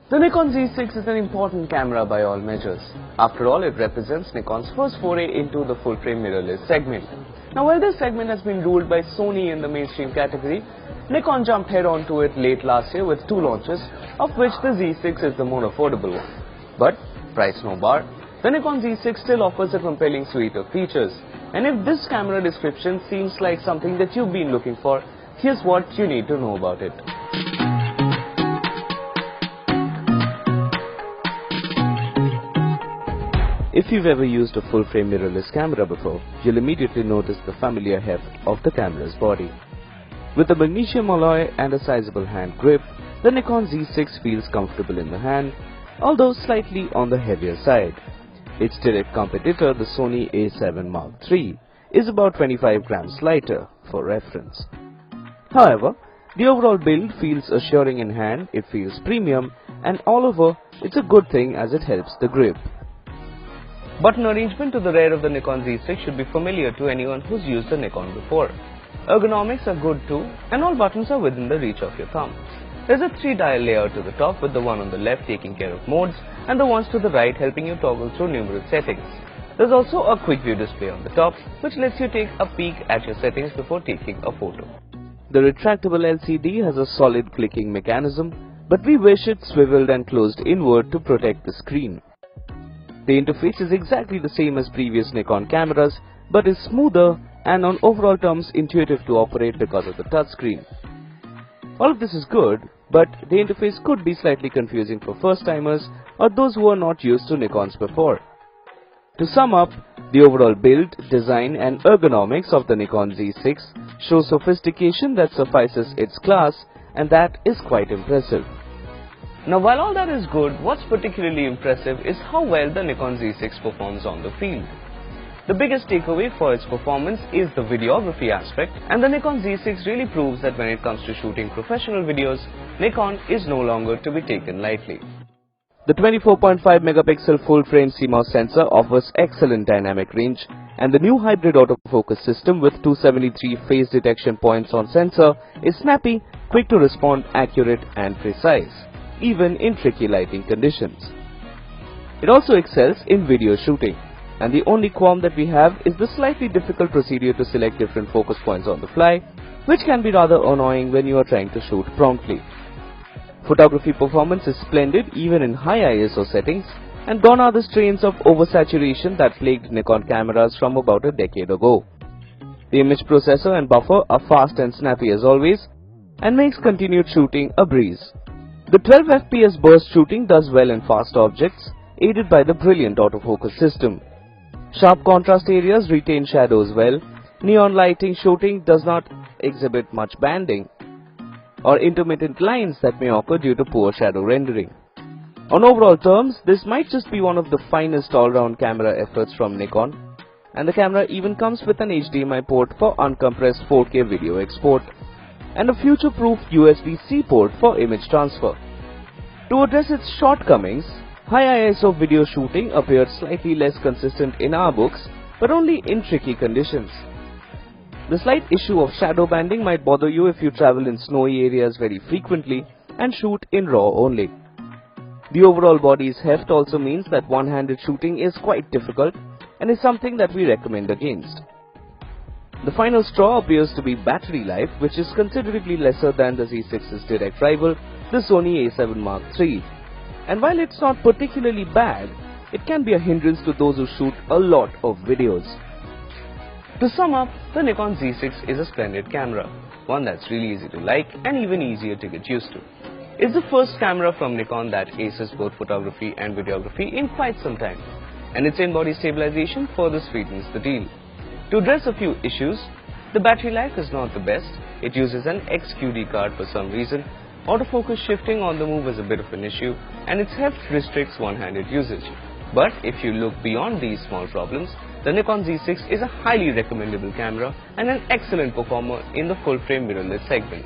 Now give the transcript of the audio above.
The Nikon Z6 is an important camera by all measures. After all, it represents Nikon's first foray into the full-frame mirrorless segment. Now, while this segment has been ruled by Sony in the mainstream category, Nikon jumped head-on to it late last year with 2 launches, of which the Z6 is the more affordable one. But, price no bar, the Nikon Z6 still offers a compelling suite of features. And if this camera description seems like something that you've been looking for, here's what you need to know about it. If you've ever used a full-frame mirrorless camera before, you'll immediately notice the familiar heft of the camera's body. With a magnesium alloy and a sizable hand grip, the Nikon Z6 feels comfortable in the hand, although slightly on the heavier side. Its direct competitor, the Sony A7 Mark III, is about 25 grams lighter, for reference. However, the overall build feels assuring in hand, it feels premium, and all over, it's a good thing as it helps the grip. Button arrangement to the rear of the Nikon Z6 should be familiar to anyone who's used the Nikon before. Ergonomics are good too, and all buttons are within the reach of your thumb. There's a 3-dial layout to the top, with the one on the left taking care of modes and the ones to the right helping you toggle through numerous settings. There's also a quick view display on the top, which lets you take a peek at your settings before taking a photo. The retractable LCD has a solid clicking mechanism, but we wish it swiveled and closed inward to protect the screen. The interface is exactly the same as previous Nikon cameras, but is smoother and on overall terms intuitive to operate because of the touchscreen. All of this is good, but the interface could be slightly confusing for first-timers or those who are not used to Nikons before. To sum up, the overall build, design and ergonomics of the Nikon Z6 show sophistication that suffices its class, and that is quite impressive. Now, while all that is good, what's particularly impressive is how well the Nikon Z6 performs on the field. The biggest takeaway for its performance is the videography aspect, and the Nikon Z6 really proves that when it comes to shooting professional videos, Nikon is no longer to be taken lightly. The 24.5 megapixel full-frame CMOS sensor offers excellent dynamic range, and the new hybrid autofocus system with 273 phase detection points on sensor is snappy, quick to respond, accurate and precise, even in tricky lighting conditions. It also excels in video shooting, and the only qualm that we have is the slightly difficult procedure to select different focus points on the fly, which can be rather annoying when you are trying to shoot promptly. Photography performance is splendid even in high ISO settings, and gone are the strains of oversaturation that plagued Nikon cameras from about a decade ago. The image processor and buffer are fast and snappy as always, and makes continued shooting a breeze. The 12 FPS burst shooting does well in fast objects, aided by the brilliant autofocus system. Sharp contrast areas retain shadows well, neon lighting shooting does not exhibit much banding or intermittent lines that may occur due to poor shadow rendering. On overall terms, this might just be one of the finest all-round camera efforts from Nikon, and the camera even comes with an HDMI port for uncompressed 4K video export and a future-proof USB-C port for image transfer. To address its shortcomings, high ISO video shooting appeared slightly less consistent in our books, but only in tricky conditions. The slight issue of shadow banding might bother you if you travel in snowy areas very frequently and shoot in RAW only. The overall body's heft also means that one-handed shooting is quite difficult and is something that we recommend against. The final straw appears to be battery life, which is considerably lesser than the Z6's direct rival, the Sony A7 Mark III. And while it's not particularly bad, it can be a hindrance to those who shoot a lot of videos. To sum up, the Nikon Z6 is a splendid camera, one that's really easy to like and even easier to get used to. It's the first camera from Nikon that aces both photography and videography in quite some time, and its in-body stabilization further sweetens the deal. To address a few issues, the battery life is not the best, it uses an XQD card for some reason, autofocus shifting on the move is a bit of an issue, and its heft restricts one-handed usage. But if you look beyond these small problems, the Nikon Z6 is a highly recommendable camera and an excellent performer in the full-frame mirrorless segment.